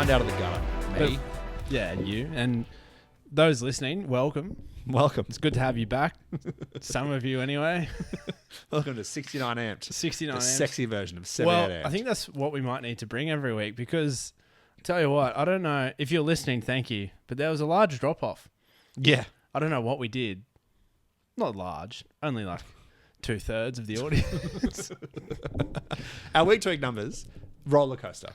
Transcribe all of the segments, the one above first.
Find out of the gutter. Me. Yeah, you. And those listening, welcome. Welcome. It's good to have you back. Some of you anyway. Welcome to 69 Amped. 69 the amps. sexy version of 78 Amped. I think that's what we might need to bring every week because, tell you what, I don't know if you're listening, thank you, but there was a large drop-off. Yeah. I don't know what we did. Not large, only like 2/3 of the audience. Our week-to-week numbers, roller coaster.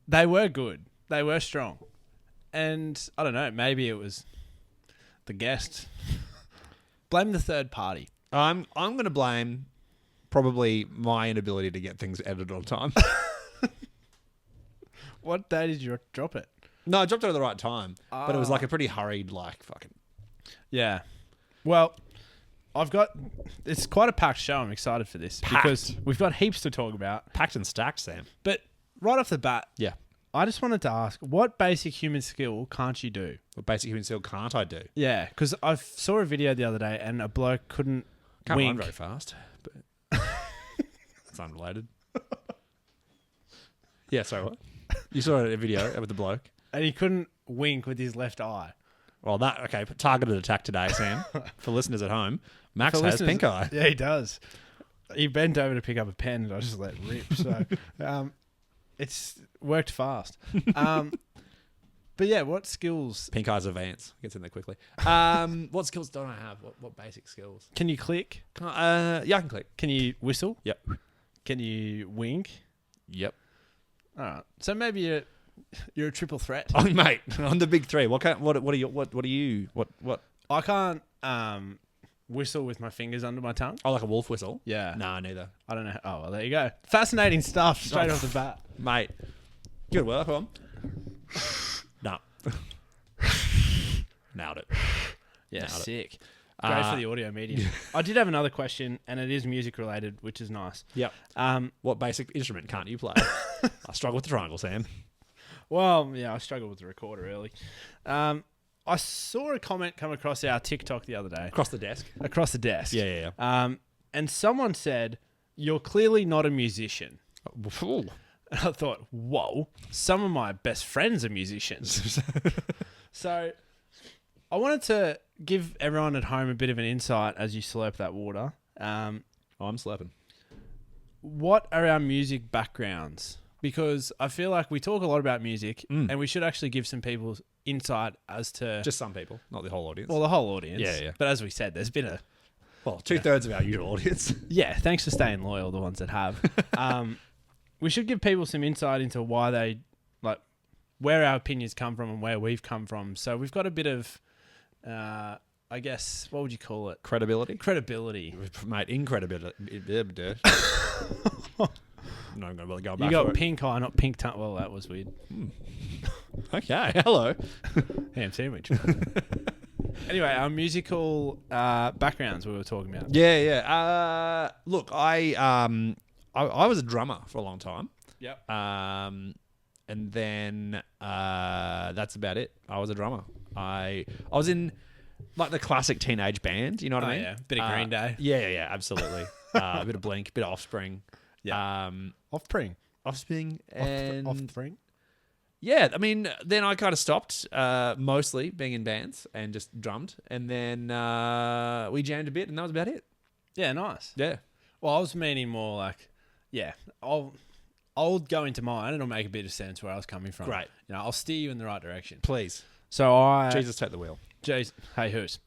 They were good. They were strong. And I don't know, maybe it was the guest. Blame the third party. I'm going to blame probably my inability to get things edited on time. What day did you drop it? No, I dropped it at the right time, but it was like a pretty hurried, like fucking. Yeah. Well, it's quite a packed show. I'm excited for this because we've got heaps to talk about. Packed and stacked, Sam. But right off the bat, Yeah. I just wanted to ask, what basic human skill can't you do? What basic human skill can't I do? Yeah, because I saw a video the other day and a bloke couldn't Can't wink. run very fast, but it's unrelated. Yeah, sorry, what? You saw a video with the bloke? And he couldn't wink with his left eye. Well, targeted attack today, Sam. For listeners at home, Max For has listeners- pink eye. Yeah, he does. He bent over to pick up a pen and I just let rip. So it's worked fast. But yeah, what skills? Pink eye's advance. Gets in there quickly. What skills don't I have? What basic skills? Can you click? Yeah, I can click. Can you whistle? Yep. Can you wink? Yep. All right. So maybe you're a triple threat. Oh, mate, on the big three. What are you? I can't whistle with my fingers under my tongue. Oh, like a wolf whistle? Yeah. Nah, neither. I don't know. Oh, well, there you go. Fascinating stuff straight off the bat. Mate, good work on. Nah. Nailed it. Yeah, Nailed it. sick. Great for the audio medium. I did have another question, and it is music related, which is nice. Yep. What basic instrument can't you play? I struggle with the triangle, Sam. Well, yeah, I struggled with the recorder early. I saw a comment come across our TikTok the other day. Across the desk? Across the desk. Yeah. And someone said, "You're clearly not a musician." Ooh. And I thought, whoa, some of my best friends are musicians. So I wanted to give everyone at home a bit of an insight as you slurp that water. I'm slurping. What are our music backgrounds? Because I feel like we talk a lot about music and we should actually give some people insight as to... Just some people, not the whole audience. Well, the whole audience. Yeah. But as we said, there's been a... Well, 2/3 of our usual audience. Yeah, thanks for staying loyal, the ones that have. We should give people some insight into why they... like where our opinions come from and where we've come from. So we've got a bit of... I guess, what would you call it? Credibility? Credibility. Mate, incredibility. No, I'm going to really go back You got for it. pink eye, not pink tongue. Well, that was weird. Okay, hello. Ham sandwich. Anyway, our musical backgrounds we were talking about. Yeah. Look, I was a drummer for a long time. Yep. And then that's about it. I was a drummer. I was in like the classic teenage band. You know what I mean? Yeah, bit of Green Day. Yeah, absolutely. A bit of Blink, bit of Offspring. Yeah. Offspring and Offspring. yeah. I mean, then I kind of stopped mostly being in bands and just drummed, and then we jammed a bit, and that was about it. Yeah, nice. Yeah. Well, I was meaning more like, yeah, I'll go into mine and it'll make a bit of sense where I was coming from. Great. You know, I'll steer you in the right direction. Please. So Jesus, take the wheel. Jeez, hey, who's?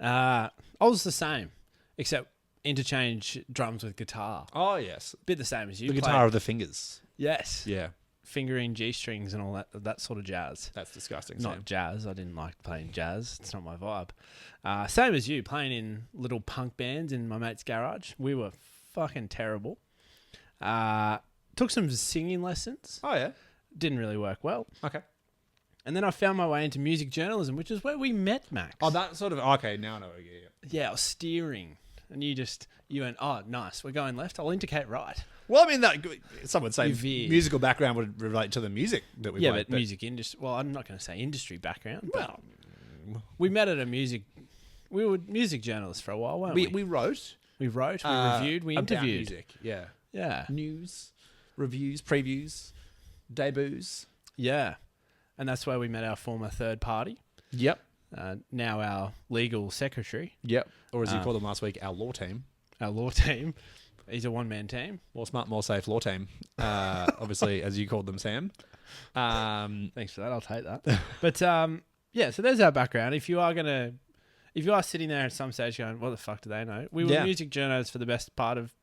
I was the same, except interchange drums with guitar. Oh yes, Bit the same as you. the guitar of the fingers. Yes. Yeah, Fingering G strings and all that sort of jazz. that's disgusting. Not Sam. jazz. I didn't like playing jazz. It's not my vibe. Same as you, playing in little punk bands in my mate's garage. We were fucking terrible. Took some singing lessons. Oh yeah. Didn't really work well. Okay. And then I found my way into music journalism, which is where we met, Max. Oh, that sort of okay. Now I know. Yeah. Yeah, I was steering. And you went, oh, nice. We're going left. I'll indicate right. Well, I mean, that some would say You veered. musical background would relate to the music that we Yeah, played. but music industry. Well, I'm not going to say industry background. Well, We met at a music... We were music journalists for a while, weren't we? we wrote. We wrote, we reviewed, we about interviewed. music. Yeah. Yeah. News, reviews, previews, debuts. Yeah. And that's where we met our former third party, Yep. now our legal secretary, Yep. Or as you called them last week, our law team. our law team. He's a one-man team. More smart, more safe law team. Obviously, as you called them, Sam. Thanks for that. I'll take that. But yeah, so there's our background. If you are sitting there at some stage going, what the fuck do they know? We were music journalists for the best part of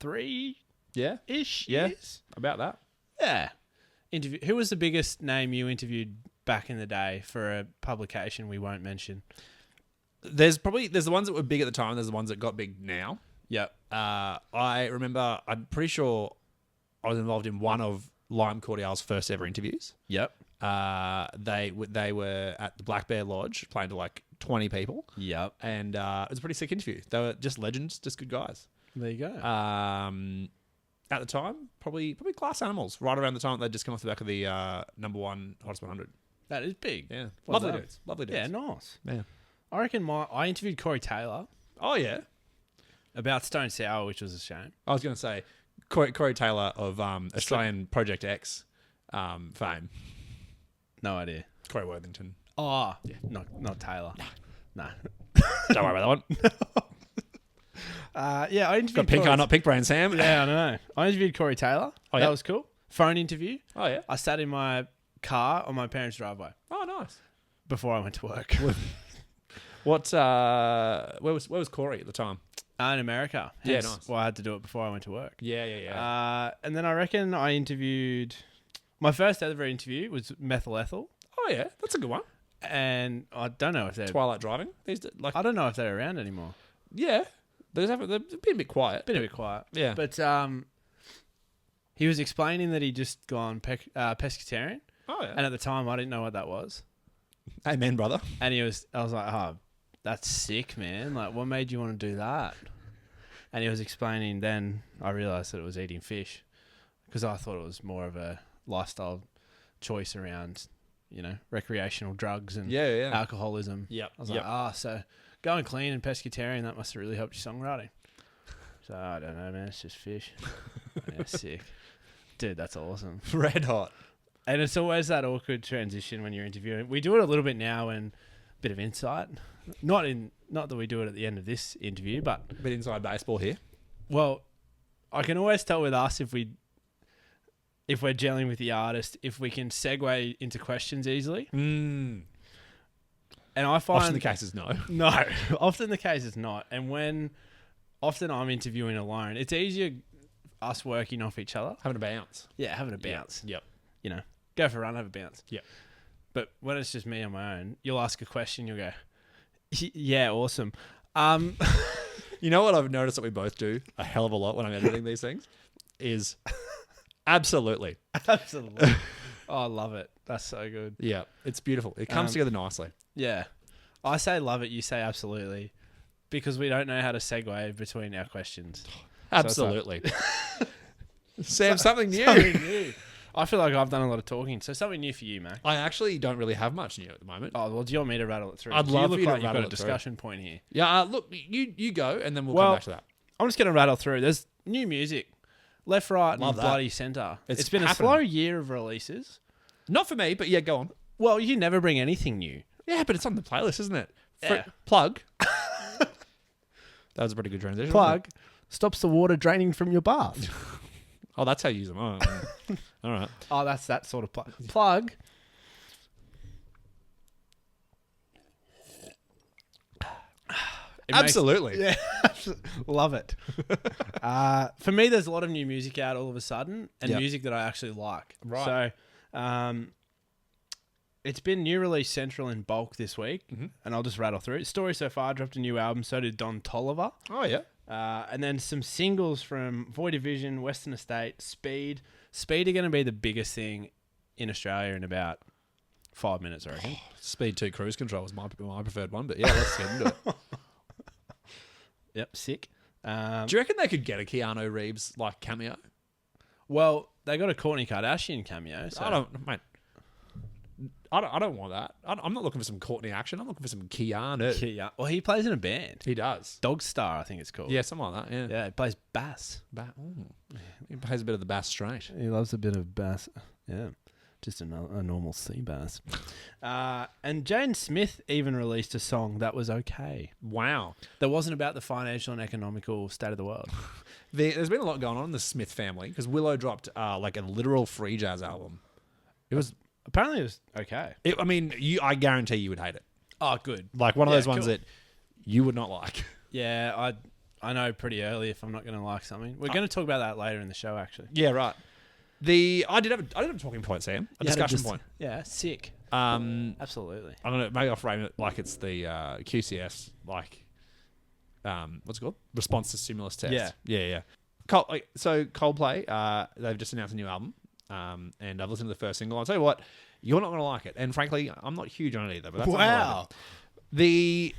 3-ish years. About that. Yeah. Who was the biggest name you interviewed back in the day for a publication we won't mention? There's the ones that were big at the time. There's the ones that got big now. Yep. I remember, I'm pretty sure I was involved in one of Lime Cordial's first ever interviews. Yep. They were at the Black Bear Lodge playing to like 20 people. Yep. And it was a pretty sick interview. They were just legends, just good guys. There you go. At the time, probably class animals. Right around the time they'd just come off the back of the number one Hottest 100. That is big. Yeah. Well Lovely done. dudes. Lovely dudes. Yeah, nice. Yeah. I reckon I interviewed Corey Taylor Oh, yeah. about Stone Sour, which was a shame. I was going to say Corey Taylor of Australian Project X fame. No idea. Corey Worthington. Oh, yeah. Not Taylor. No. Don't worry about that one. Yeah, I interviewed Got pink eye, not pink brain, Sam. Yeah, I know. I interviewed Corey Taylor. Oh, yeah? That was cool. Phone interview. Oh, yeah. I sat in my car on my parents' driveway Oh, nice. before I went to work. Where was Corey at the time? In America. Yeah, Hence nice. why I had to do it before I went to work. Yeah. And then I reckon I interviewed... My first ever interview was Methyl Ethel. Oh, yeah. That's a good one. And I don't know if they're... Twilight Driving. I don't know if they're around anymore. Yeah. They've been a bit quiet. Been a bit quiet. Yeah. But he was explaining that he'd just gone pescatarian. Oh, yeah. And at the time, I didn't know what that was. Amen, brother. And I was like, oh, that's sick, man. Like, what made you want to do that? And he was explaining, then I realised that it was eating fish because I thought it was more of a lifestyle choice around, recreational drugs and alcoholism. Yep. I was like, so going clean and pescatarian, that must have really helped your songwriting. So I don't know, man. It's just fish. Yeah, sick. Dude, that's awesome. Red hot. And it's always that awkward transition when you're interviewing. We do it a little bit now and a bit of insight. Not that we do it at the end of this interview, but A bit inside baseball here. well, I can always tell with us if we're gelling with the artist, if we can segue into questions easily. Mm. And I find Often the case is no. no, often the case is not. And when often I'm interviewing alone, it's easier us working off each other. Having a bounce. Yeah, having a bounce. Yep. Go for a run, have a bounce. Yep. But when it's just me on my own, you'll ask a question, you'll go, yeah, awesome. You know what I've noticed that we both do a hell of a lot when I'm editing these things is absolutely. Absolutely. Oh, I love it. That's so good. Yeah, it's beautiful. It comes together nicely. Yeah. I say love it, you say absolutely, because we don't know how to segue between our questions. Absolutely. Sam, something new. Something new. I feel like I've done a lot of talking, so something new for you, Mac. I actually don't really have much new at the moment. Oh, well, do you want me to rattle it through? I'd love you you to like you've rattle got a it through. discussion point here. Yeah, look, you go, and then we'll come back to that. I'm just going to rattle through. There's new music, left, right, Love and that. bloody centre. It's been happening. a slow year of releases. Not for me, but yeah, go on. Well, you never bring anything new. Yeah, but it's on the playlist, isn't it? Yeah. Plug. That was a pretty good transition. Plug stops the water draining from your bath. Oh, that's how you use them. Oh, all right. Oh, that's that sort of plug. Plug. Absolutely. Yeah, love it. For me, there's a lot of new music out all of a sudden, and Yep. music that I actually like. Right. So, it's been new release central in bulk this week, and I'll just rattle through it. Story So Far dropped a new album, so did Don Toliver. Oh, yeah. And then some singles from Void Division, Western Estate, Speed. Speed are going to be the biggest thing in Australia in about 5 minutes, I reckon. Speed 2 Cruise Control is my preferred one, but yeah, let's get into it. Yep, sick. Do you reckon they could get a Keanu Reeves like cameo? Well, they got a Kourtney Kardashian cameo. So. I don't want that. I'm not looking for some Courtney action. I'm looking for some Keanu. Yeah. Well, he plays in a band. He does. Dog Star, I think it's called. Yeah, something like that. Yeah. Yeah, he plays bass. He plays a bit of the bass straight. He loves a bit of bass. Yeah. Just a normal sea bass. And Jane Smith even released a song that was okay. Wow. That wasn't about the financial and economical state of the world. There's been a lot going on in the Smith family because Willow dropped like a literal free jazz album. Apparently it was okay. I guarantee you would hate it. Oh, good. Like one of those ones cool. that you would not like. Yeah, I know pretty early if I'm not going to like something. We're going to talk about that later in the show, actually. Yeah, right. I did have a talking point, Sam. A discussion point. Yeah, sick. Absolutely. Absolutely. Maybe I'll frame it like it's the QCS, like, what's it called? Response to stimulus test. Yeah. So Coldplay, they've just announced a new album, and I've listened to the first single. I'll tell you what, you're not going to like it. And frankly, I'm not huge on it either. But that's wow. They're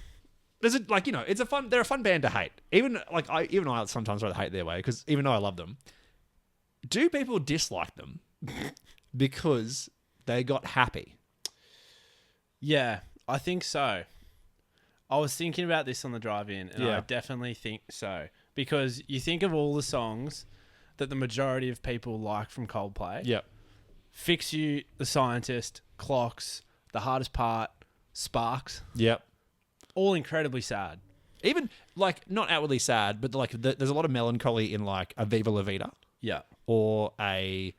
a fun band to hate. Even I sometimes rather hate their way because even though I love them. Do people dislike them because they got happy? Yeah, I think so. I was thinking about this on the drive-in, and I definitely think so. Because you think of all the songs that the majority of people like from Coldplay. Yep. Fix You, The Scientist, Clocks, The Hardest Part, Sparks. Yep. All incredibly sad. Even, like, not outwardly sad, but, like, there's a lot of melancholy in, like, a Viva La Vida. Yeah. Or a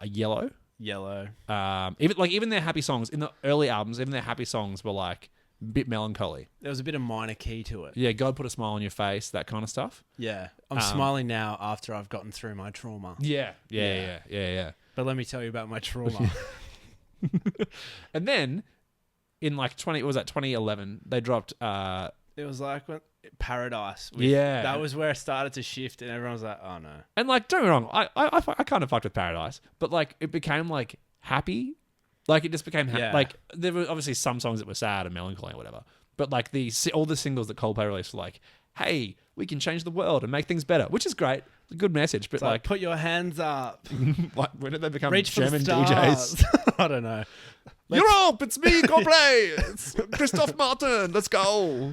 Yellow. Even their happy songs in the early albums, even their happy songs were like a bit melancholy. There was a bit of minor key to it. Yeah, God put a smile on your face, that kind of stuff. Yeah, I'm smiling now after I've gotten through my trauma. Yeah. But let me tell you about my trauma. And then in like 2011, they dropped. It was like Paradise. That was where it started to shift, and everyone was like, "Oh no!" And like, don't get me wrong, I kind of fucked with Paradise, but like, it became like happy, like it just became like there were obviously some songs that were sad and melancholy or whatever, but like all the singles that Coldplay released were like, "Hey, we can change the world and make things better," which is great, a good message. But like, put your hands up. Like, when did they become Reach German for the stars. DJs? I don't know. Europe, it's me, Coldplay. It's Christoph Martin. Let's go.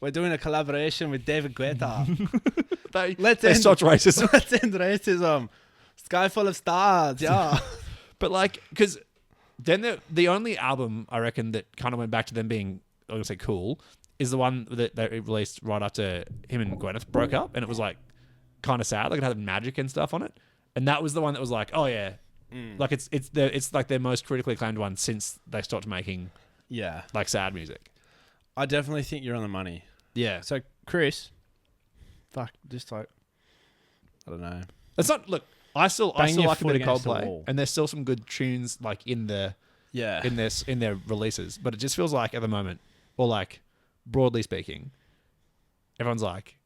We're doing a collaboration with David Guetta. They stopped racism. Let's end racism. Sky full of stars, yeah. But like, because then the only album I reckon that kind of went back to them being, I'm gonna say cool, is the one that they released right after him and Gwyneth broke up, and it was like kind of sad. Like it had Magic and stuff on it, and that was the one that was like, oh yeah, like it's like their most critically acclaimed one since they stopped making like sad music. I definitely think you're on the money. Yeah. So, Chris, just like, I don't know. It's not, look, I still like a bit of Coldplay, the and there's still some good tunes like in their releases, but it just feels like at the moment, or like broadly speaking, everyone's like,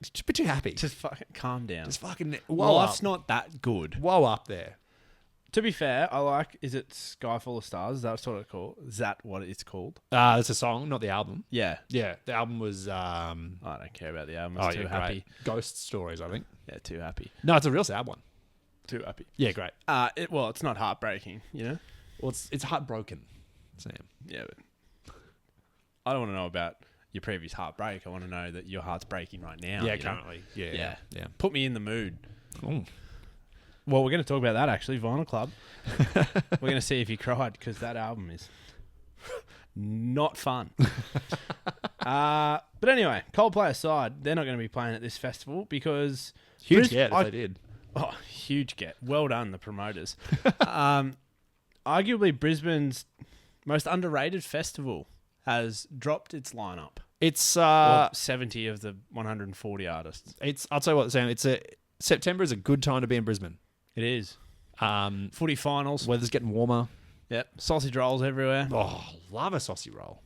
just a bit too happy. Just fucking calm down. Just fucking life's not that good. Whoa up there. To be fair, I like, is it Sky Full of Stars? Is that what it's called? Is that what it's called? It's a song, not the album. Yeah. Yeah, the album was... I don't care about the album. I was too happy. Great. Ghost Stories, I think. Yeah, too happy. No, it's a real sad one. Too happy. Yeah, great. It's not heartbreaking, you know? Well, it's heartbroken, Sam. Yeah, but I don't want to know about your previous heartbreak. I want to know that your heart's breaking right now. Yeah, currently. Yeah. Put me in the mood. Ooh. Well, we're going to talk about that, actually. Vinyl Club. We're going to see if you cried, because that album is not fun. But anyway, Coldplay aside, they're not going to be playing at this festival because... Huge get if they did. Oh, huge get. Well done, the promoters. Arguably, Brisbane's most underrated festival has dropped its lineup. It's 70 of the 140 artists. I'll tell you what, Sam, September is a good time to be in Brisbane. It is. Footy finals. Weather's getting warmer. Yep. Sausage rolls everywhere. Oh, love a sausage roll.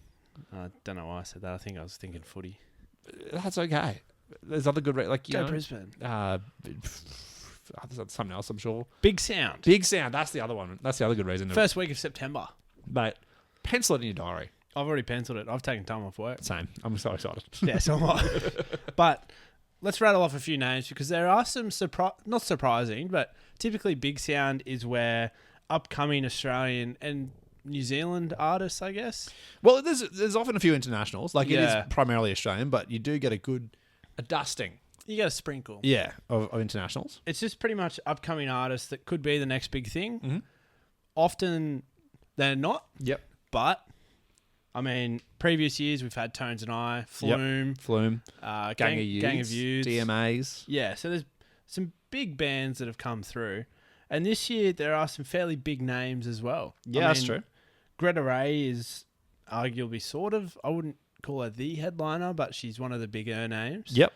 I don't know why I said that. I think I was thinking footy. That's okay. There's other good... Brisbane. Something else, I'm sure. Bigsound. Bigsound. That's the other one. That's the other good reason. First week of September. Mate, pencil it in your diary. I've already penciled it. I've taken time off work. Same. I'm so excited. Yeah, so am I. But... let's rattle off a few names because there are some not surprising, but typically Bigsound is where upcoming Australian and New Zealand artists, I guess. Well, there's often a few internationals. Like it is primarily Australian, but you do get a dusting. You get a sprinkle. Yeah, of internationals. It's just pretty much upcoming artists that could be the next big thing. Mm-hmm. often than not. Yep. But, I mean, previous years we've had Tones and I, Flume, Gang of Youths, DMAs. Yeah, so there's some big bands that have come through. And this year there are some fairly big names as well. Yeah, that's true. Greta Ray is arguably sort of, I wouldn't call her the headliner, but she's one of the bigger names. Yep.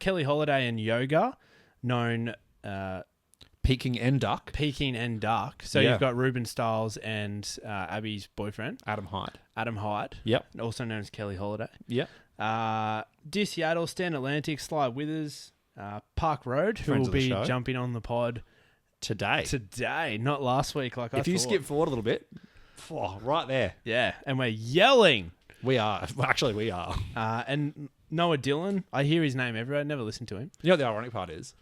Kelly Holiday and Yoga, known... Peking and Duck. So you've got Ruben Stiles and Abby's boyfriend. Adam Hyde. Yep. Also known as Kelly Holiday. Yep. Dear Seattle, Stan Atlantic, Sly Withers, Park Road, who will be jumping on the pod today, not last week like I thought. If you skip forward a little bit, right there. Yeah, and we're yelling. We are. Actually, we are. And Noah Dillon, I hear his name everywhere. I never listened to him. You know what the ironic part is?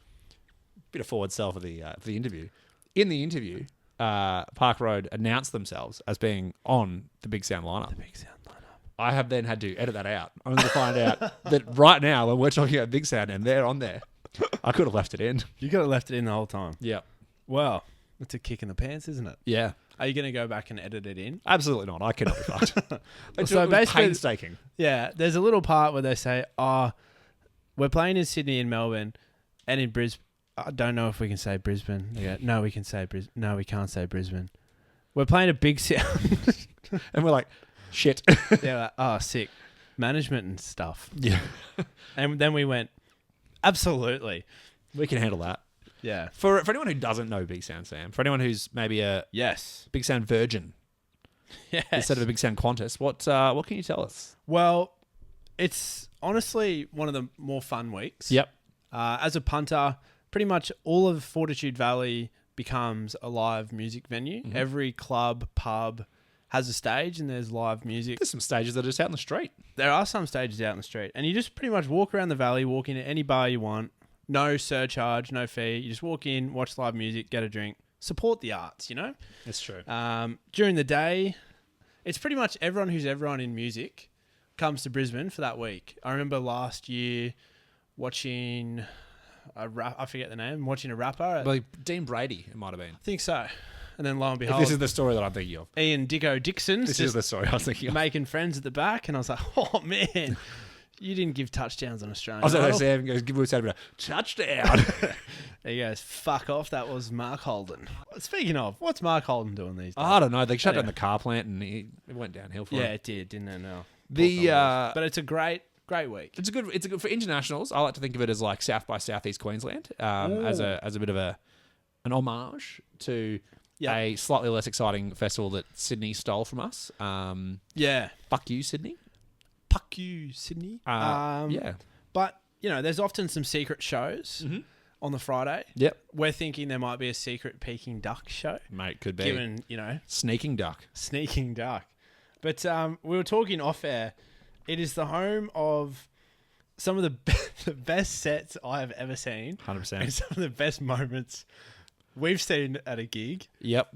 Bit of forward sell for the interview. In the interview, Park Road announced themselves as being on the Bigsound lineup. I have then had to edit that out, only to find out that right now when we're talking about Bigsound and they're on there, I could have left it in. You could have left it in the whole time. Yeah. Well, it's a kick in the pants, isn't it? Yeah. Are you going to go back and edit it in? Absolutely not. I cannot be fucked. So basically, painstaking. Yeah, there's a little part where they say, we're playing in Sydney and Melbourne and in Brisbane. I don't know if we can say Brisbane. Yeah, no, we can say Brisbane. No, we can't say Brisbane. We're playing a Bigsound. And we're like, shit. They're like, sick. Management and stuff. Yeah. And then we went, absolutely. We can handle that. Yeah. For anyone who doesn't know Bigsound, Sam, for anyone who's maybe a Bigsound virgin instead of a Bigsound Qantas, what can you tell us? Well, it's honestly one of the more fun weeks. Yep. As a punter, pretty much all of Fortitude Valley becomes a live music venue. Mm-hmm. Every club, pub has a stage and there's live music. There's some stages that are just out in the street. There are some stages out in the street. And you just pretty much walk around the valley, walk into any bar you want. No surcharge, no fee. You just walk in, watch live music, get a drink. Support the arts, you know? That's true. During the day, it's pretty much everyone who's everyone in music comes to Brisbane for that week. I remember last year watching... I forget the name. I'm watching a rapper. Like Dean Brady, it might have been. I think so. And then lo and behold, this is the story that I'm thinking of. Ian Dicko Dixon's This is the story I was thinking of. Making friends at the back, and I was like, oh man, you didn't give touchdowns on Australian. I was like, Sam goes, give us a touchdown. He goes, fuck off. That was Mark Holden. Speaking of, what's Mark Holden doing these days? I don't know. They shut down the car plant and it went downhill for him. Yeah, it did, didn't it? No. But it's a great week. It's a good for internationals. I like to think of it as like South by Southeast Queensland, as a bit of an homage to a slightly less exciting festival that Sydney stole from us. Fuck you, Sydney. Fuck you, Sydney. Yeah. But there's often some secret shows on the Friday. Yep. We're thinking there might be a secret Peking duck show. Mate, could be. Given, Sneaking duck. But we were talking off air. It is the home of some of the best sets I have ever seen. 100%. And some of the best moments we've seen at a gig. Yep.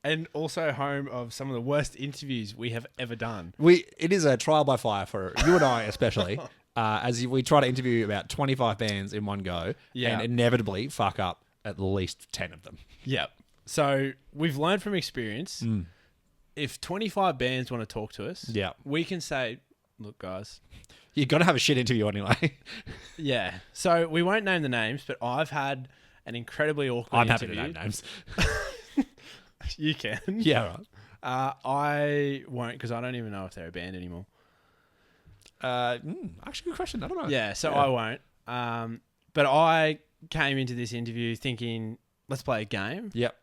And also home of some of the worst interviews we have ever done. It is a trial by fire for you and I especially, as we try to interview about 25 bands in one go and inevitably fuck up at least 10 of them. Yep. So we've learned from experience, if 25 bands want to talk to us, we can say... Look, guys. You've got to have a shit interview anyway. Yeah. So we won't name the names, but I've had an incredibly awkward interview. I'm happy to name names. You can. Yeah, right. I won't because I don't even know if they're a band anymore. Actually, good question. I don't know. Yeah, so I won't. But I came into this interview thinking, let's play a game. Yep.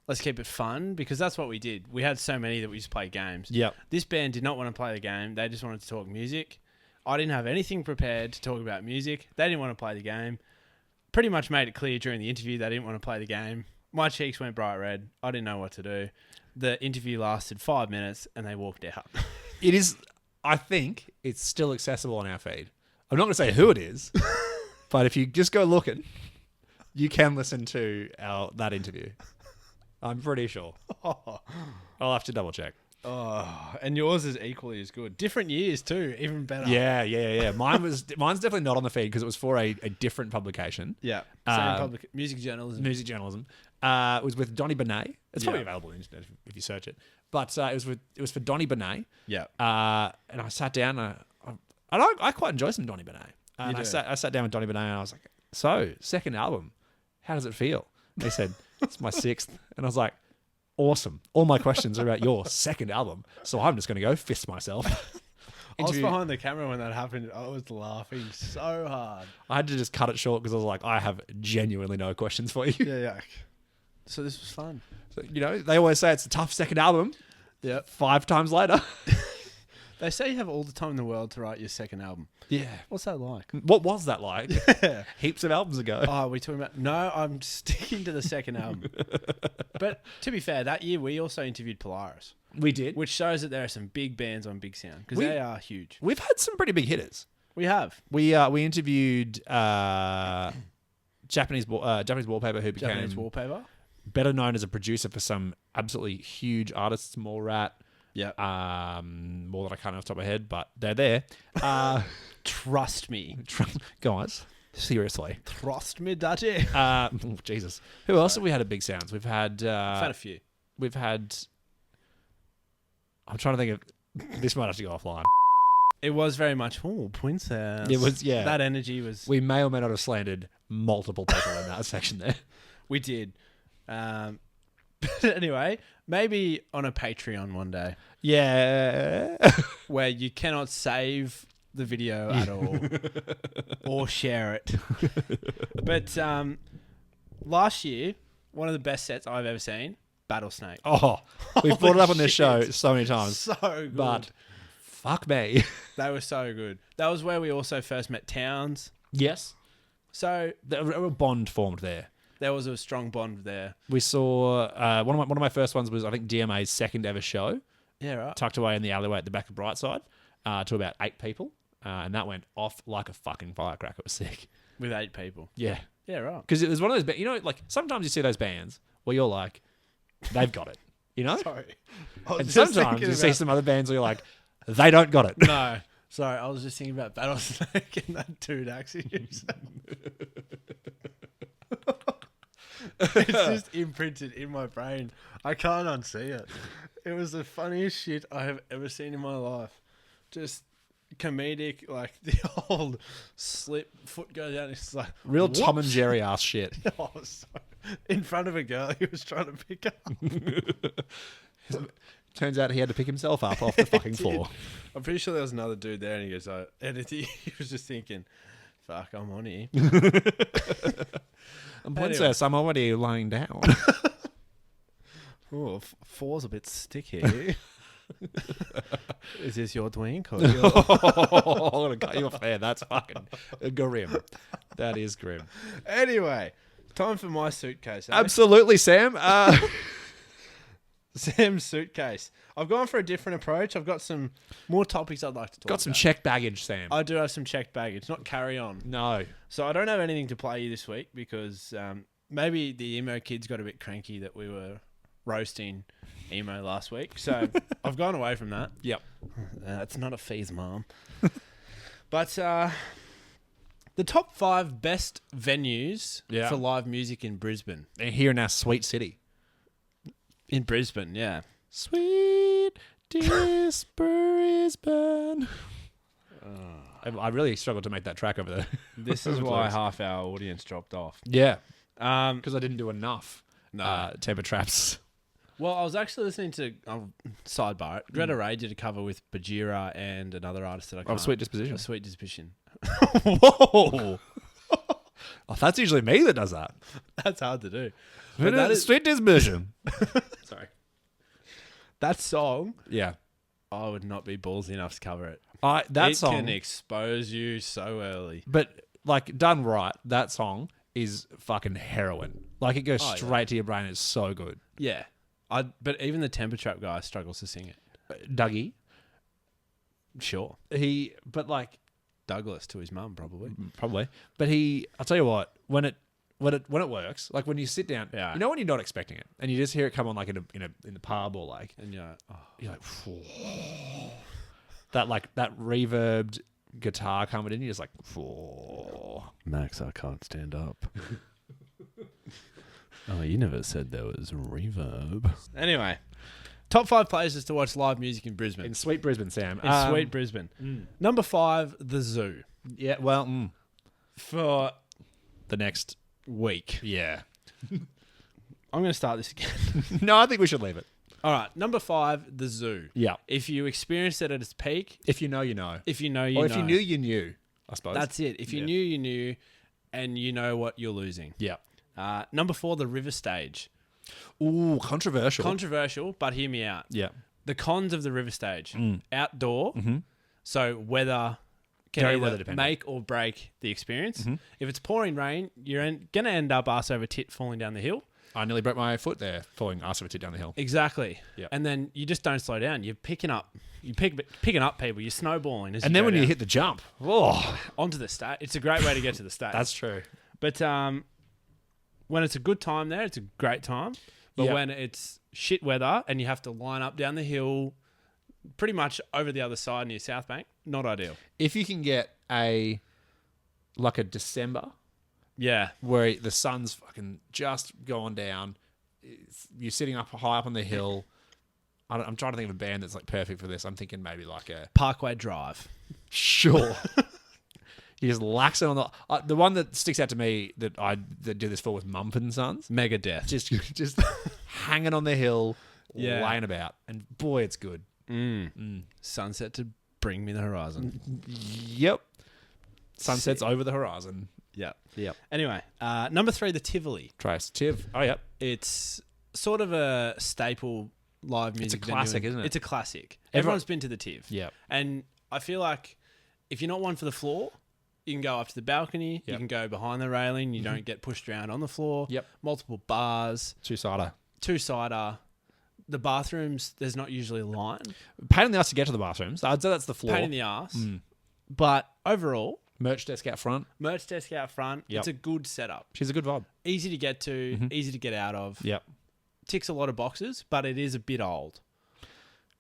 Let's keep it fun because that's what we did. We had so many that we just played games. Yep. This band did not want to play the game. They just wanted to talk music. I didn't have anything prepared to talk about music. They didn't want to play the game. Pretty much made it clear during the interview they didn't want to play the game. My cheeks went bright red. I didn't know what to do. The interview lasted 5 minutes and they walked out. It is, I think, it's still accessible on our feed. I'm not going to say who it is, but if you just go looking, you can listen to that interview. I'm pretty sure. I'll have to double check. Oh, and yours is equally as good. Different years too, even better. Yeah. Mine's definitely not on the feed because it was for a different publication. Yeah. Same public music journalism. Music journalism. It was with Donny Benet. It's probably Yeah. available on the internet if you search it. But it was for Donny Benet. Yeah. And I sat down. I quite enjoy some Donny Benet. And do. I sat down with Donny Benet and I was like, "So, second album, how does it feel?" And he said, "It's my sixth." And I was like, "Awesome! All my questions are about your second album, so I'm just going to go fist myself." I was behind the camera when that happened. I was laughing so hard. I had to just cut it short because I was like, I have genuinely no questions for you. Yeah. So this was fun. So, they always say it's a tough second album. Yeah. 5 times later. They say you have all the time in the world to write your second album. Yeah. What's that like? What was that like? Heaps of albums ago. Oh, are we talking about... No, I'm sticking to the second album. But to be fair, that year we also interviewed Polaris, We did. which shows that there are some big bands on Bigsound because We- they are huge. We've had some pretty big hitters. We have. We interviewed Japanese Wallpaper, who became Japanese Wallpaper. better known as a producer for some absolutely huge artists, Mallrat, Yeah. more than I can't off the top of my head, but they're there. Trust me. Guys, seriously. Trust me, daddy. Jesus. Who else have we had at Big Sounds? We've had... I've had a few. We've had... I'm trying to think of... This might have to go offline. It was very much, princess. It was, yeah. That energy was... We may or may not have slandered multiple people in that section there. We did. But anyway, maybe on a Patreon one day Yeah. where you cannot save the video at all or share it. But last year, one of the best sets I've ever seen, Battlesnake. Oh, we've brought it up on this show shit. so many times. So good. But fuck me. They were so good. That was where we also first met Towns. Yes. So A real bond formed there. there was a strong bond there. We saw one of my first ones was I think DMA's second ever show, Yeah, right. tucked away in the alleyway at the back of Brightside, to about 8 people, and that went off like a fucking firecracker. It was sick. With 8 people. Yeah, Yeah, right. because it was one of those like sometimes you see those bands where you're like, they've got it, Sorry. and sometimes you see some other bands where you're like, they don't got it. No. Sorry, I was just thinking about Battlesnake and that dude actually. It's just imprinted in my brain. I can't unsee it. It was the funniest shit I have ever seen in my life. Just comedic, like the old slip, foot goes down. It's like Real what? Tom and Jerry ass shit. Oh, in front of a girl he was trying to pick up. Turns out he had to pick himself up off the fucking Did. floor. I'm pretty sure there was another dude there, and he goes, he was just thinking, "Fuck, I'm on here." Princess, I'm already lying down. Oh, 4's a bit sticky. Is this your twink? Or your... I'm gonna cut you off there. That's fucking grim. That is grim. Anyway, time for my suitcase. Eh? Absolutely, Sam. Sam's suitcase. I've gone for a different approach. I've got some more topics I'd like to talk about. Got some checked baggage, Sam. I do have some checked baggage, not carry on. No. So I don't have anything to play you this week because maybe the emo kids got a bit cranky that we were roasting emo last week. So I've gone away from that. Yep. It's not a fees, Mom. But the top 5 best venues Yeah. for live music in Brisbane. And here in our sweet city. In Brisbane, yeah. Sweet dear Brisbane. I really struggled to make that track over there. This is why half our audience dropped off. Yeah. Um, Because I didn't do enough temper traps. well, I was actually listening to, sidebar, Greta Ray did a cover with Bajira and another artist that I can't... Of Sweet Disposition. A Sweet Disposition. Whoa. Oh, that's usually me that does that. That's hard to do. But But that is... Sweet Disposition. Sorry. That song, Yeah. I would not be ballsy enough to cover it. That it song can expose you so early. But like done right, that song is fucking heroin. Like it goes Oh, yeah. straight to your brain. It's so good. Yeah. But even the Temper Trap guy struggles to sing it. Dougie, Sure. but like Douglas to his mum, probably. probably, but I'll tell you what, when when it works, like when you sit down, Yeah. you know when you're not expecting it, and you just hear it come on like in the pub or like, And you're like, that reverbed guitar coming in, you're just like, Max, I can't stand up. Oh, you never said there was reverb. Anyway, top 5 places to watch live music in Brisbane. in sweet Brisbane, Sam. In sweet Brisbane. Number 5, the Zoo. Yeah, well, For the next, week. yeah. I'm going to start this again. No, I think we should leave it. All right, number 5, the Zoo. Yeah. If you experienced it at its peak, If you know, you know. if you know, you Or know. if you knew, you knew, I suppose. That's it. If you knew, you knew, and you know what you're losing. Yeah. Number 4, the River Stage. Ooh, controversial. Controversial, but hear me out. Yeah. The cons of the River Stage. Outdoor, so weather can Very either weather dependent. make or break the experience. If it's pouring rain, you're going to end up ass over tit falling down the hill. I nearly broke my foot there, falling arse over tit down the hill. Exactly. Yeah. And then you just don't slow down. You're picking up people. You're snowballing. And then when you hit the jump, onto the stage, it's a great way to get to the stage. that's true. But when it's a good time there, it's a great time. But Yeah. when it's shit weather and you have to line up down the hill, pretty much over the other side near South Bank, not ideal. If you can get a December Yeah. where the sun's fucking just going down, you're sitting up high up on the hill. I'm trying to think of a band that's like perfect for this. I'm thinking maybe like a Parkway Drive. Sure. You just lax it on the one that sticks out to me that do this for with Mumford & Sons. Megadeth. Just hanging on the hill, Yeah. laying about, and boy, it's good. Sunset to bring me the horizon. Yep. Sunsets over the horizon. Yeah. Yep. Anyway, number 3, the Tivoli. Trace Tiv. Oh, yep. It's sort of a staple live music venue. classic, isn't it? It's a classic. Everyone- Everyone's been to the Tiv. Yep. And I feel like if you're not one for the floor, you can go up to the balcony. You Yep. can go behind the railing. You don't get pushed around on the floor. Yep. Multiple bars. Two-sider. Two-sider. The bathrooms, there's not usually a line. Pain in the ass to get to the bathrooms. I'd say that's the floor. Pain in the ass. But overall, Merch desk out front. merch desk out front. Yep. It's a good setup. She's a good vibe. Easy to get to. Easy to get out of. Yep. Ticks a lot of boxes, but it is a bit old.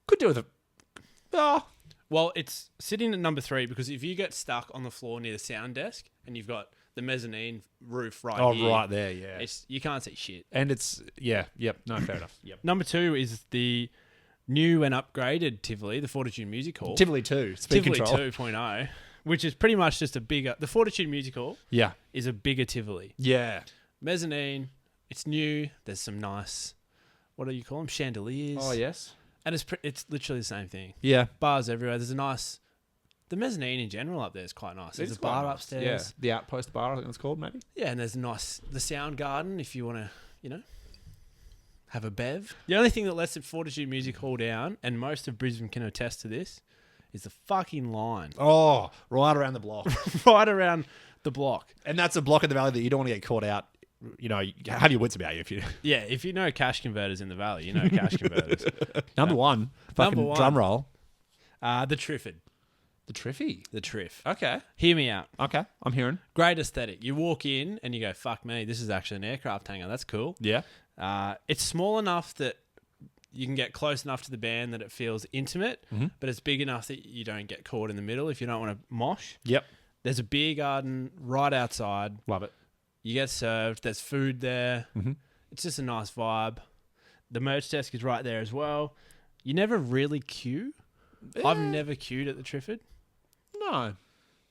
Could do with it. Oh. Well, it's sitting at number 3 because if you get stuck on the floor near the sound desk and you've got the mezzanine roof right here, right there, yeah. you can't see shit. And it's, yeah, yep. No, fair enough. Yep. Number 2 is the new and upgraded Tivoli, the Fortitude Music Hall. Tivoli 2. Speed Tivoli control. 2.0, which is pretty much just a bigger... The Fortitude Music Hall Yeah. is a bigger Tivoli. Yeah. Mezzanine, it's new. There's some nice... What do you call them? Chandeliers. Oh, yes. And it's literally the same thing. Yeah. Bars everywhere. There's a nice... The mezzanine in general up there is quite nice. There's a bar upstairs. Yeah. The Outpost Bar, I think it's called, maybe. Yeah, and there's the sound garden if you want to, have a bev. The only thing that lets the Fortitude Music Hall down, and most of Brisbane can attest to this, is the fucking line. Oh, right around the block. Right around the block. And that's a block in the valley that you don't want to get caught out. Have your wits about you if you... Yeah, if you know cash converters in the valley, you know cash converters. Number one. Fucking Number one. drum roll. The Triffid. The Triffy. The Triff. Okay. Hear me out. Okay. I'm hearing. Great aesthetic. You walk in and you go, fuck me, this is actually an aircraft hangar. That's cool. Yeah. It's small enough that you can get close enough to the band that it feels intimate, but it's big enough that you don't get caught in the middle if you don't want to mosh. Yep. There's a beer garden right outside. Love it. You get served. There's food there. It's just a nice vibe. The merch desk is right there as well. You never really queue. I've never queued at the Triffid. No.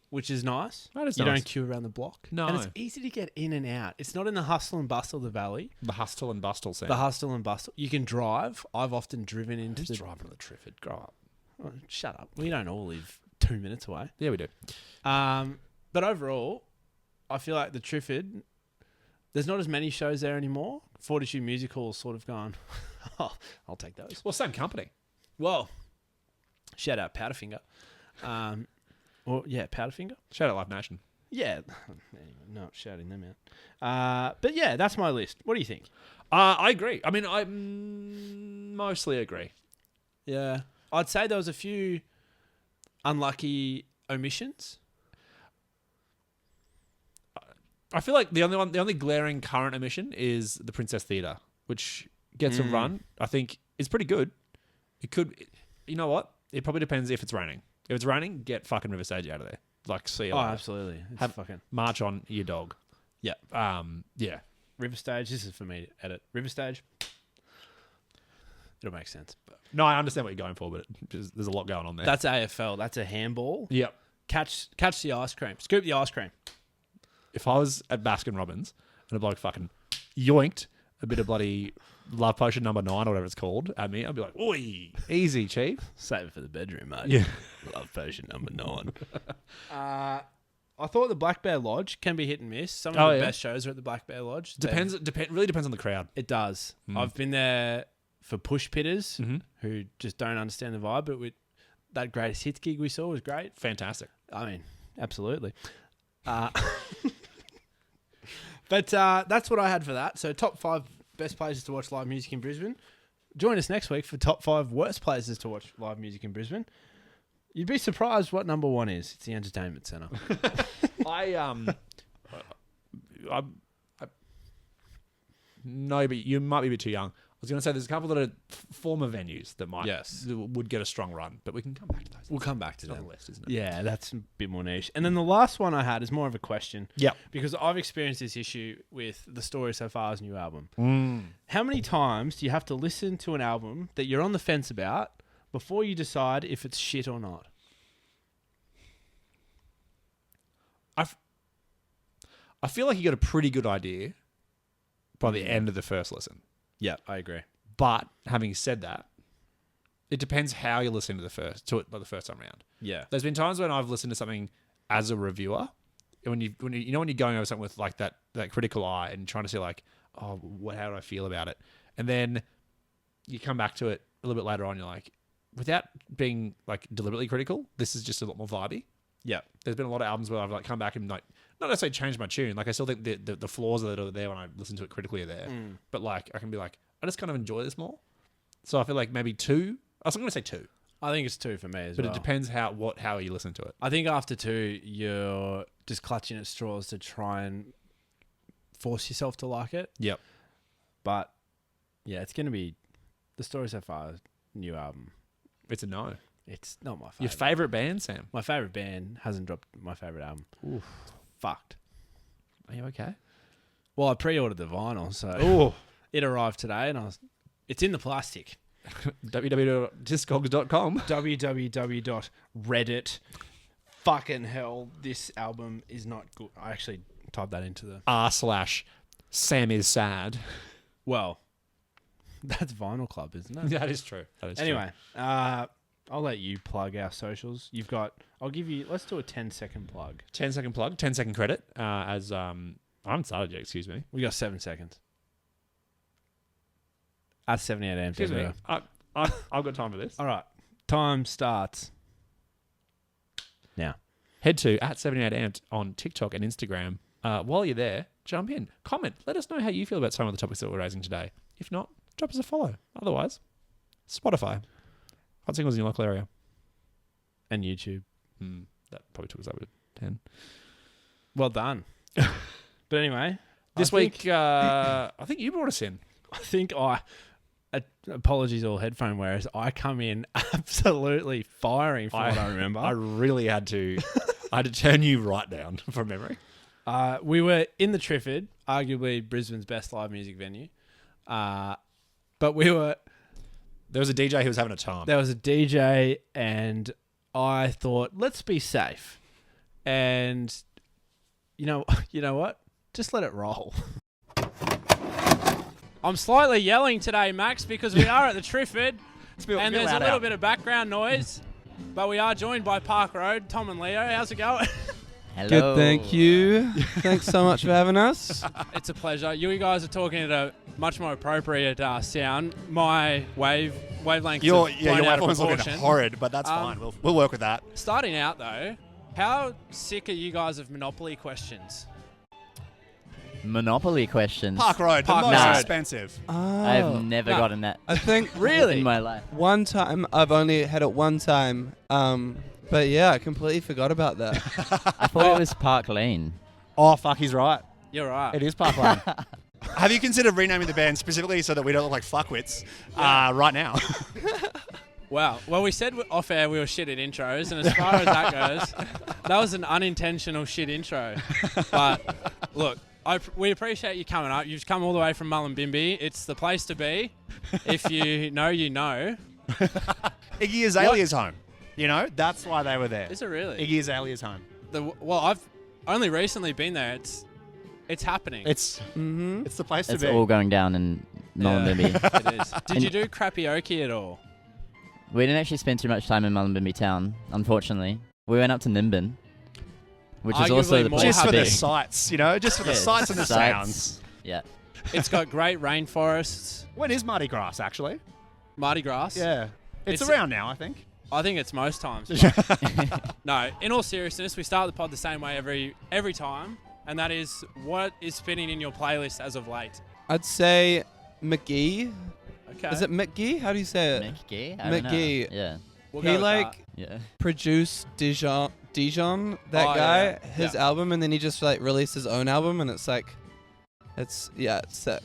Which is nice. That is you nice. don't queue around the block. No. And it's easy to get in and out. It's not in the hustle and bustle of the valley. The hustle and bustle sound. The hustle and bustle. You can drive. I've often driven into the... driving to the Triffid? Grow up. Oh, shut up. We don't all live 2 minutes away. Yeah, we do. But overall, I feel like the Triffid, there's not as many shows there anymore. Fortitude Music Hall's sort of gone, oh, I'll take those. Well, same company. Well, shout out Powderfinger. Powderfinger. Shout out Live Nation. Yeah. Anyway, not shouting them out. But yeah, that's my list. What do you think? I agree. I mean, I mostly agree. Yeah. I'd say there was a few unlucky omissions. I feel like the only glaring current omission is the Princess Theatre, which gets a run. I think is pretty good. It could, you know what? It probably depends if it's raining. If it's raining, get fucking River Stage out of there. Like, see you later. Absolutely. It's Have fucking march on your dog. yeah. Yeah. River Stage. This is for me to edit. River Stage. It'll make sense. But No, I understand what you're going for, but there's a lot going on there. that's AFL. That's a handball. Yep. Catch the ice cream. Scoop the ice cream. If I was at Baskin Robbins and a bloke fucking yoinked a bit of bloody Love Potion number 9 or whatever it's called at me, I'd be like, oi, easy, chief. Save it for the bedroom, mate. Yeah. Love Potion number 9. I thought the Black Bear Lodge can be hit and miss. Some of the best shows are at the Black Bear Lodge. Really depends on the crowd. It does. I've been there for push pitters who just don't understand the vibe, but with that greatest hits gig we saw was great. Fantastic. I mean, absolutely. But that's what I had for that. So top 5 best places to watch live music in Brisbane. Join us next week for top 5 worst places to watch live music in Brisbane. You'd be surprised what number 1 is. It's the Entertainment Centre. No, but you might be a bit too young. I was going to say there's a couple that are former venues that would get a strong run, but we can come back to those. We'll come back to It's on them. the list, isn't it? Yeah, that's a bit more niche. And then the last one I had is more of a question. Yeah. Because I've experienced this issue with The Story So Far's new album. How many times do you have to listen to an album that you're on the fence about before you decide if it's shit or not? I feel like you got a pretty good idea by the end of the first listen. Yeah, I agree. But having said that, it depends how you listen to it the first time around. Yeah. There's been times when I've listened to something as a reviewer, when you're going over something with like that critical eye and trying to see like, how do I feel about it, and then you come back to it a little bit later on, you're like, without being like deliberately critical, this is just a lot more vibey. Yeah. There's been a lot of albums where I've like come back and like not necessarily changed my tune. Like I still think the flaws that are there when I listen to it critically are there. But like I can be like, I just kind of enjoy this more. So I feel like maybe 2. I was going to say 2. I think it's 2 for me as But well. it depends how you listen to it. I think after 2, you're just clutching at straws to try and force yourself to like it. Yep. But yeah, it's going to be The Story So Far new album. It's a no. It's not my favorite. Your favorite band, Sam? My favorite band hasn't dropped my favorite album. Oof. Fucked. Are you okay? Well, I pre-ordered the vinyl, so it arrived today, and it's in the plastic. www.discogs.com www.reddit. Fucking hell, this album is not good. I actually typed that into the r/Sam is sad. Well, that's Vinyl Club, isn't it? That is true. Anyway, I'll let you plug our socials. Let's do a 10-second plug. 10-second plug, 10-second credit. I haven't started yet, excuse me. We got 7 seconds. At 78 AM. Excuse me. I've got time for this. All right. Time starts now. Head to @78amped on TikTok and Instagram. While you're there, jump in, comment, let us know how you feel about some of the topics that we're raising today. If not, drop us a follow. Otherwise, Spotify, Hot Singles in your local area, And YouTube. That probably took us over to 10. Well done. But anyway, this week, I think you brought us in. I think apologies all headphone wearers, I come in absolutely firing from what I remember. I really had to turn you right down from memory. We were in the Triffid, arguably Brisbane's best live music venue. But there was a DJ who was having a time. There was a DJ, and I thought, let's be safe. And you know what? Just let it roll. I'm slightly yelling today, Max, because we are at the Triffid, and there's a little bit of background noise. But we are joined by Park Road, Tom and Leo. How's it going? Hello. Good, thank you. Thanks so much for having us. It's a pleasure. You guys are talking at a much more appropriate sound. My wavelength your blown out of waveform's looking proportion. horrid, but that's fine. We'll work with that. Starting out though, how sick are you guys of Monopoly questions? Monopoly questions. Park Road, the most Road. expensive. I've never gotten that I think Really? in my life. one time, I've only had it one time. But yeah, I completely forgot about that. I thought it was Park Lane. Oh, fuck, he's right. You're right. It is Parkland. Have you considered renaming the band specifically so that we don't look like fuckwits right now? Wow. Well, we said off air we were shit at intros, and as far as that goes, that was an unintentional shit intro. But look, we appreciate you coming up. You've come all the way from Mullumbimby. It's the place to be. If you know, you know. Iggy Azalea's home. You know, that's why they were there. Is it really? Iggy Azalea's home. Well, I've only recently been there. It's happening. It's the place to It's be. all going down in Mullumbimby. It is. Did you do Crappy at all? We didn't actually spend too much time in Mullumbimby town, unfortunately. We went up to Nimbin, which is Arguably also the more place just to for be. the sights, you know, just for the sights and the sounds. Yeah. It's got great rainforests. When is Mardi Gras, actually? Mardi Gras. Yeah. It's It's- around now, I think. I think it's most times. No, in all seriousness, we start the pod the same way every time, and that is what is spinning in your playlist as of late. I'd say McGee. Okay. Is it McGee? How do you say it? McGee? I don't know. McGee. Yeah. We'll He go with like Yeah. produced Dijon, that Oh, guy, yeah. his album, and then he just like released his own album, and it's like, it's sick.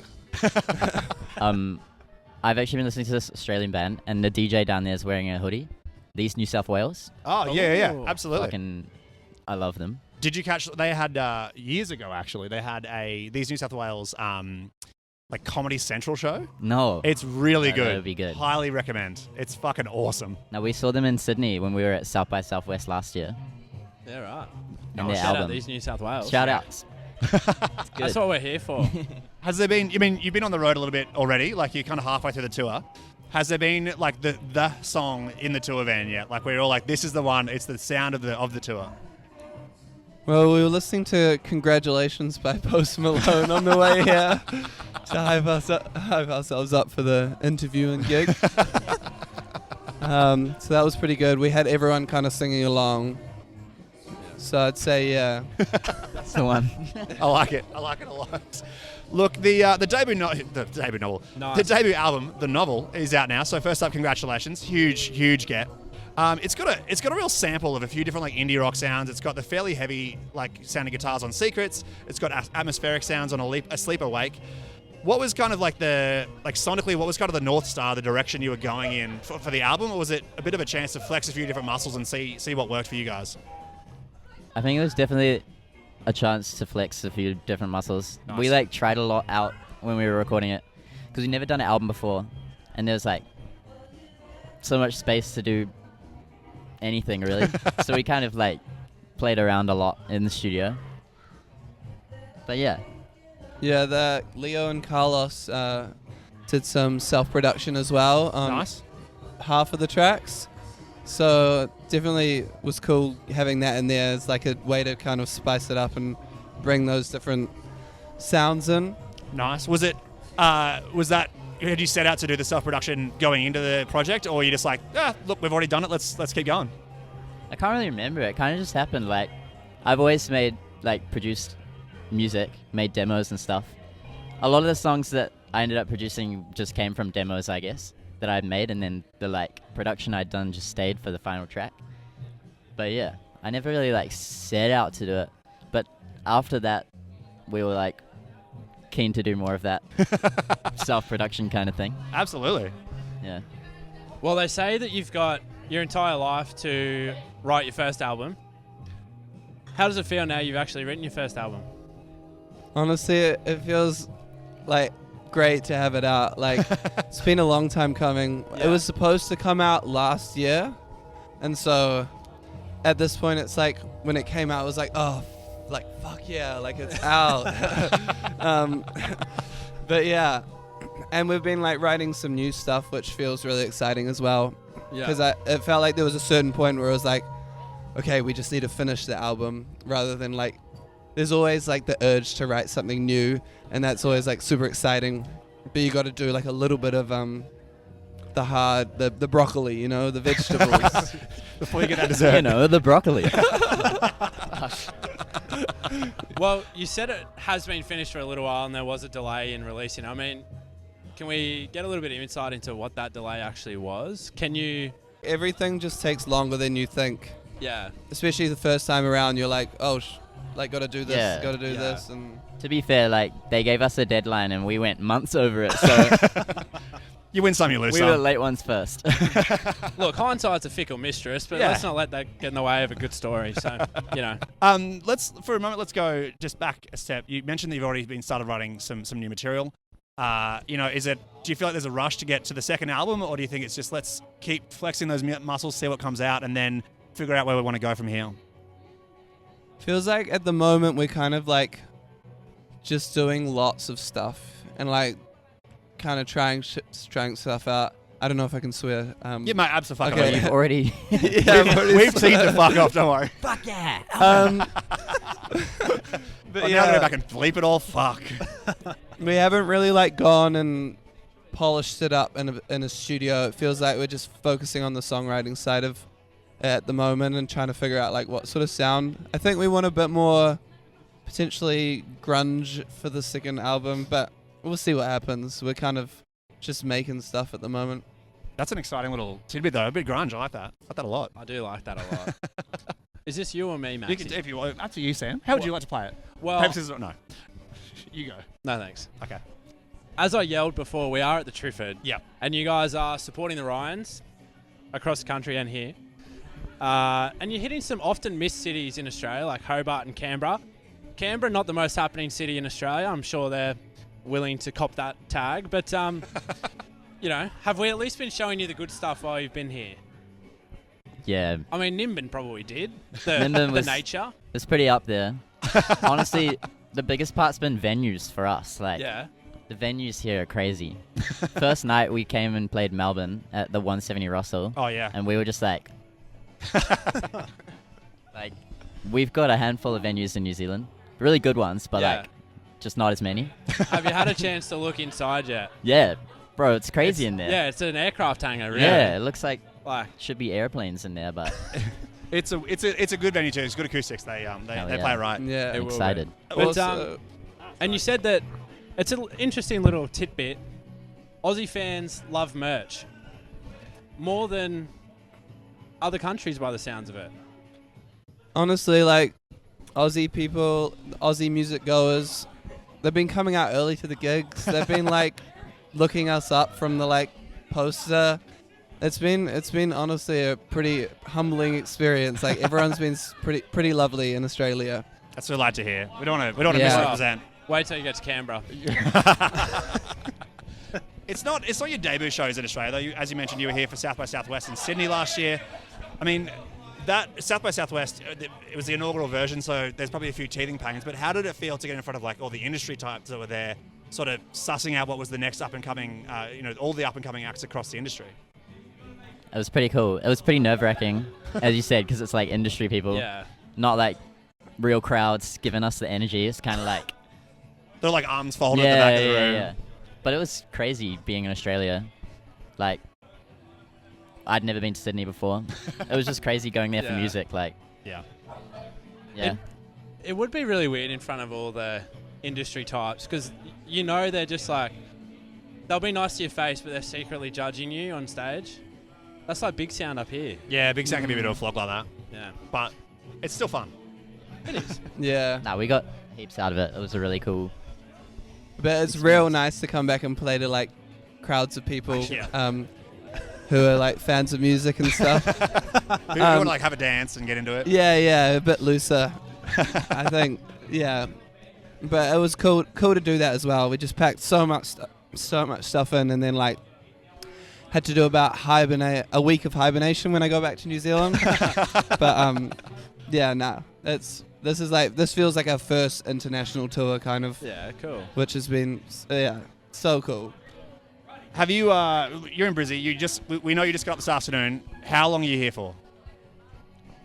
I've actually been listening to this Australian band, and the DJ down there is wearing a hoodie. These New South Wales. Oh, yeah, Ooh. absolutely. Fucking, I love them. Did you catch? They had years ago, actually. They had these New South Wales like Comedy Central show. No. It's really No, good. that would be good. Highly recommend. It's fucking awesome. Now, we saw them in Sydney when we were at South by Southwest last year. Yeah, right. And Oh, their shout out album. these New South Wales. Shout outs. That's what we're here for. Has there been? I mean, you've been on the road a little bit already. Like you're kind of halfway through the tour. Has there been like the song in the tour van yet? Like we're all like, this is the one. It's the sound of the tour. Well, we were listening to "Congratulations" by Post Malone on the way here to hype ourselves up for the interview and gig. So that was pretty good. We had everyone kind of singing along. So I'd say, yeah. That's the one. I like it. I like it a lot. Look, the debut novel, Nice. the debut album, the novel, is out now. So first up, congratulations, huge get. It's got a real sample of a few different like indie rock sounds. It's got the fairly heavy like sounding guitars on Secrets. It's got atmospheric sounds on A Sleep Awake. What was kind of like sonically, what was kind of the North Star, the direction you were going in for the album, or was it a bit of a chance to flex a few different muscles and see what worked for you guys? I think it was definitely a chance to flex a few different muscles. Nice. We like tried a lot out when we were recording it because we'd never done an album before, and there was like so much space to do anything really. So we kind of like played around a lot in the studio. But yeah. Yeah, Leo and Carlos did some self-production as well on Nice. half of the tracks. So definitely was cool having that in there as like a way to kind of spice it up and bring those different sounds in. Nice. Was that? Had you set out to do the self-production going into the project, or were you just like, look, we've already done it. Let's keep going. I can't really remember. It kind of just happened. Like, I've always produced music, made demos and stuff. A lot of the songs that I ended up producing just came from demos, I guess, that I'd made, and then the production I'd done just stayed for the final track. But yeah, I never really set out to do it. But after that, we were keen to do more of that self-production kind of thing. Absolutely. Yeah. Well, they say that you've got your entire life to write your first album. How does it feel now you've actually written your first album? Honestly, it feels great to have it out. It's been a long time coming. Yeah. It was supposed to come out last year, and so at this point, it's when it came out, it was fuck yeah, it's out. But yeah, and we've been writing some new stuff, which feels really exciting as well. Because it felt like there was a certain point where it was okay, we just need to finish the album, rather than there's always the urge to write something new, and that's always super exciting. But you got to do a little bit of the broccoli, the vegetables. Before you get that dessert. The broccoli. Well, you said it has been finished for a little while and there was a delay in releasing. I mean, can we get a little bit of insight into what that delay actually was? Can you... Everything just takes longer than you think. Yeah. Especially the first time around, you're like got to do this, Yeah. got to do this, and To be fair, like they gave us a deadline and we went months over it, so You win some, you lose we some. were late ones first. Look, hindsight's a fickle mistress, but Yeah. let's not let that get in the way of a good story. So, you know. Let's for a moment. Let's go just back a step. You mentioned that you've already been started writing some new material. You know, do you feel like there's a rush to get to the second album, or do you think it's just let's keep flexing those muscles, see what comes out, and then figure out where we want to go from here? feels like at the moment we're kind of like just doing lots of stuff and like kind of trying stuff out. I don't know if I can swear. Yeah, mate, absolutely. Okay. You've already. We've seen the fuck off. Don't worry. Fuck yeah! But Now I gotta go back and bleep it all. Fuck. we haven't really like gone and polished it up in a studio. It feels like we're just focusing on the songwriting side of it at the moment and trying to figure out like what sort of sound. I think we want a bit more potentially grunge for the second album, but we'll see what happens. We're kind of just making stuff at the moment. That's an exciting little tidbit, though. A bit grunge. I like that. I like that a lot. I do like that a lot. Is this you or me, Maxie? You can, if you want. Up to you, Sam. How would you like to play it? Well, Paper, scissors, no. You go. no thanks. Okay. As I yelled before, we are at the Triffid. Yep. And you guys are supporting the Rions across the country and here. And you're hitting some often missed cities in Australia, like Hobart and Canberra. Canberra, not the most happening city in Australia. I'm sure they're willing to cop that tag. But, you know, have we at least been showing you the good stuff while you've been here? Yeah, I mean, Nimbin probably did. Nimbin The was- nature. it's pretty up there. Honestly, the biggest part's been venues for us. Like, Yeah. the venues here are crazy. First night we came and played Melbourne at the 170 Russell, Oh, yeah. and we were just like, like, we've got a handful of venues in New Zealand, really good ones, but Yeah. like, just not as many. Have you had a chance to look inside yet? Yeah, bro, it's crazy in there. Yeah, it's an aircraft hangar, really. Yeah, it looks like Like, should be airplanes in there, but It's a good venue too. It's good acoustics. They Hell they yeah. play it right. Yeah. It I'm will be. excited. But, Also, and you said that it's an interesting little tidbit. Aussie fans love merch more than other countries by the sounds of it. honestly, like Aussie people, Aussie music goers, they've been coming out early to the gigs. They've been like looking us up from the like poster. It's been honestly a pretty humbling experience. Like everyone's been pretty lovely in Australia. That's what we like to hear. We don't want to Yeah. misrepresent. Wait till you get to Canberra. It's not your debut shows in Australia, though. As you mentioned, you were here for South by Southwest in Sydney last year. I mean, that South by Southwest, it was the inaugural version, so there's probably a few teething pains. But how did it feel to get in front of like all the industry types that were there, sort of sussing out what was the next up and coming, all the up and coming acts across the industry? It was pretty cool. It was pretty nerve-wracking, as you said, because it's like industry people, Yeah. not like real crowds giving us the energy. It's kind of like They're like arms folded at the back of the room. yeah. But it was crazy being in Australia. Like, I'd never been to Sydney before. It was just crazy going there for Yeah. music. Like, Yeah. yeah. It would be really weird in front of all the industry types because you know they're just like they'll be nice to your face, but they're secretly judging you on stage. That's like Bigsound up here. Yeah, Bigsound can be a bit of a flog like that, Yeah, but it's still fun. it is. Yeah, Nah, we got heaps out of it. It was a really cool. but it's real nice to come back and play to like crowds of people Yeah. who are like fans of music and stuff. Who want to like have a dance and get into it? Yeah, a bit looser. I think, yeah. But it was cool to do that as well. We just packed so much stuff in, and then like had to do about a week of hibernation when I go back to New Zealand. But yeah, nah. This feels like our first international tour, kind of, Yeah, cool. which has been so cool. Have you? You're in Brizzy. We know you just got up this afternoon. How long are you here for?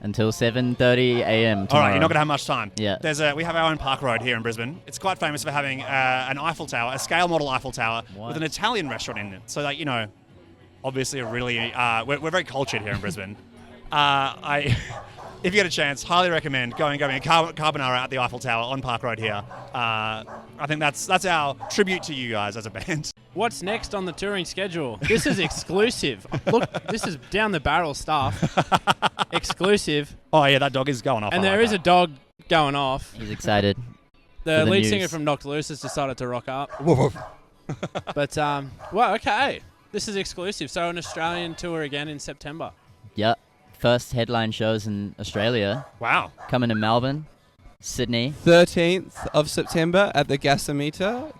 Until 7:30 a.m. All tomorrow. right, you're not gonna have much time. Yeah. We have our own Park Road here in Brisbane. It's quite famous for having an Eiffel Tower, a scale model Eiffel Tower What? with an Italian restaurant in it. So like obviously a really we're very cultured here in Brisbane. If you get a chance, highly recommend going a carbonara at the Eiffel Tower on Park Road here. I think that's our tribute to you guys as a band. What's next on the touring schedule? This is exclusive. Look, this is down the barrel stuff. Exclusive. Oh yeah, that dog is going off. And I there like is that. a dog going off. He's excited. The for the lead news. singer from Knocked Loose has decided to rock up. Woof, woof. But, well, okay. This is exclusive. So an Australian tour again in September. Yep. First headline shows in Australia. Wow. Coming to Melbourne, Sydney. 13th of September at the Gasometer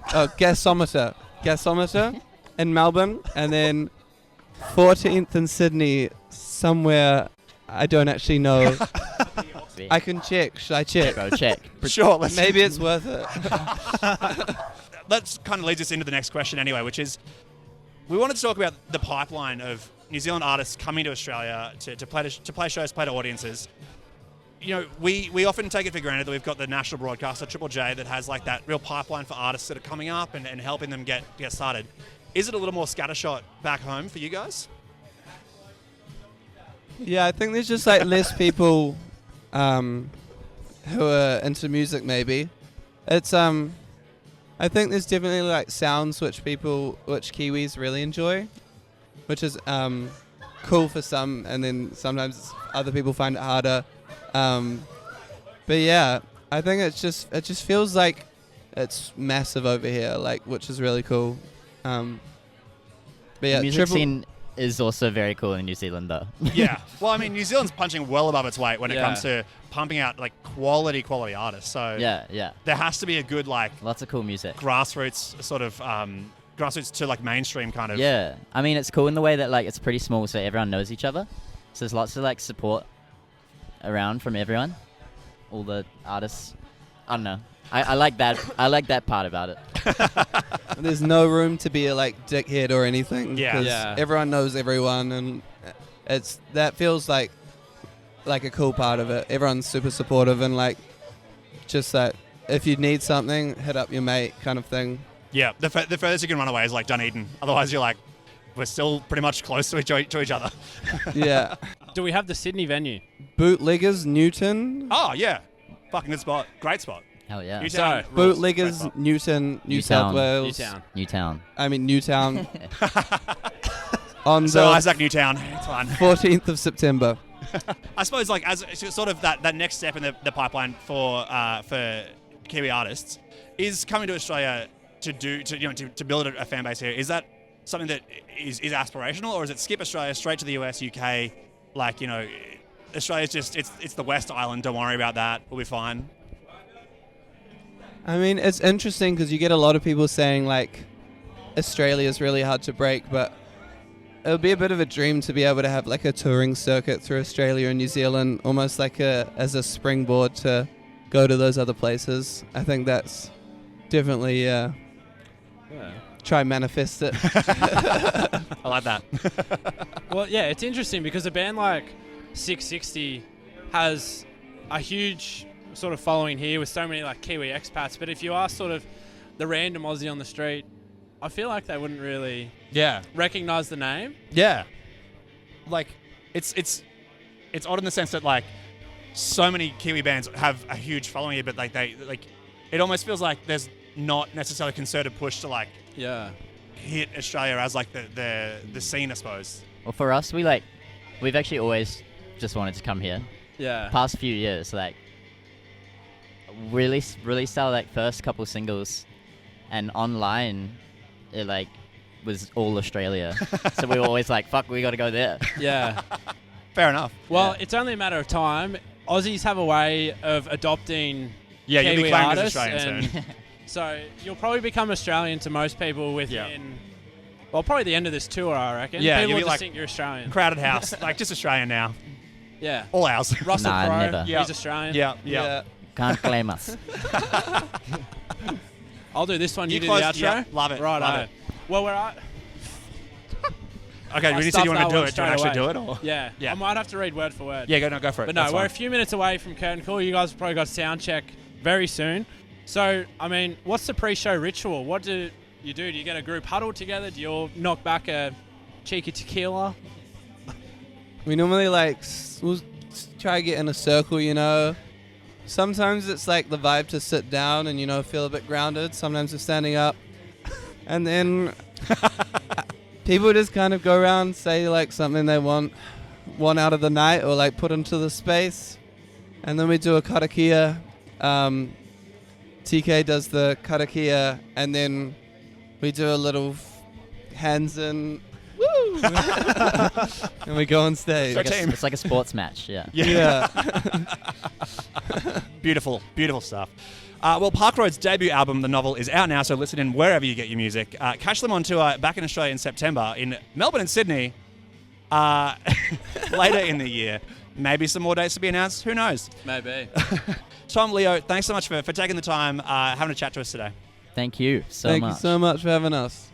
in Melbourne, and then 14th in Sydney somewhere I don't actually know. I can check. Should I check? Bro, check. Sure. Let's Maybe it's worth it. That kind of leads us into the next question anyway, which is we wanted to talk about the pipeline of New Zealand artists coming to Australia to play shows, play to audiences. You know, we often take it for granted that we've got the national broadcaster, Triple J, that has like that real pipeline for artists that are coming up and helping them get started. Is it a little more scattershot back home for you guys? Yeah, I think there's just like less people who are into music maybe. It's I think there's definitely like sounds which Kiwis really enjoy, which is cool for some, and then sometimes other people find it harder. But yeah, I think it just feels like it's massive over here, like, which is really cool. But yeah, The music scene is also very cool in New Zealand, though. Yeah. Well, I mean, New Zealand's punching well above its weight when it Yeah. comes to pumping out like quality artists. So Yeah. there has to be a good like Lots of cool music. grassroots sort of grassroots to like mainstream kind of. Yeah. I mean, it's cool in the way that, like, it's pretty small, so everyone knows each other. So there's lots of, like, support around from everyone. All the artists. I don't know. I like that. I like that part about it. there's no room to be a like dickhead or anything. Yeah. 'cause Yeah. everyone knows everyone, and that feels like a cool part of it. Everyone's super supportive, and like just that if you need something, hit up your mate kind of thing. Yeah. The furthest you can run away is like Dunedin. Otherwise, you're like, we're still pretty much close to each other. Yeah. Do we have the Sydney venue? Bootleggers Newton. Oh yeah, fucking good spot. Great spot. Hell yeah. Newtown rules. Great Bootleggers spot. Newton, New Newtown. South Wales. Newtown. Newtown. I mean Newtown. On So the Isaac Newtown. It's fine. 14th of September. I suppose like as sort of that next step in the pipeline for Kiwi artists is coming to Australia to build a fan base here. Is that something that is aspirational, or is it skip Australia straight to the US, UK? Like, you know, Australia's just it's the West Island. Don't worry about that. We'll be fine. I mean, it's interesting because you get a lot of people saying like Australia's really hard to break, but it would be a bit of a dream to be able to have like a touring circuit through Australia and New Zealand, almost like as a springboard to go to those other places. I think that's definitely try and manifest it. I like that. Well, yeah, it's interesting because a band like 660 has a huge sort of following here with so many like Kiwi expats. But if you ask sort of the random Aussie on the street, I feel like they wouldn't really Yeah. recognize the name. Yeah. Like it's odd in the sense that like so many Kiwi bands have a huge following here, but like it almost feels like there's not necessarily a concerted push to like Yeah. hit Australia as like the scene, I suppose. Well, for us, we've actually always just wanted to come here. Yeah. Past few years, like, released our like first couple singles, and online, it like was all Australia. So we were always like, "Fuck, we got to go there." Yeah. Fair enough. Well, it's only a matter of time. Aussies have a way of adopting Yeah, you'll Kiwi be claimed as artists, Australian soon. and so you'll probably become Australian to most people within, well, probably the end of this tour, I reckon. Yeah, people you'll will be just like think you're Australian. Crowded house, like just Australian now. Yeah. All ours. Russell Nah, Crowe, never. Yeah. he's Australian. Yeah. Can't claim us. I'll do this one. You, You do close- the outro. yeah, love it, Right. love it. Well, we're at. Okay, I when you said stuffed you want that to do one it, do you want to straight actually do away. it? Or? Yeah. Yeah. I might have to read word for word. Yeah, go for it. But no, That's we're fine. a few minutes away from curtain call. You guys have probably got sound check very soon. So, I mean, what's the pre-show ritual? What do you do? Do you get a group huddle together? Do you all knock back a cheeky tequila? We normally we'll try to get in a circle, you know. Sometimes it's like the vibe to sit down and, you know, feel a bit grounded. Sometimes we're standing up. And then people just kind of go around, say like something they want out of the night or like put into the space. And then we do a karakia TK does the karakia, and then we do a little hands in, woo, and we go on stage. It's like a sports match. Yeah. Yeah. Beautiful, beautiful stuff. Well, Park Road's debut album, The Novel, is out now, so listen in wherever you get your music. Catch them on tour back in Australia in September, in Melbourne and Sydney later in the year. Maybe some more dates to be announced. Who knows? Maybe. Tom, Leo, thanks so much for taking the time, having a chat to us today. Thank you so Thank much. you so much for having us.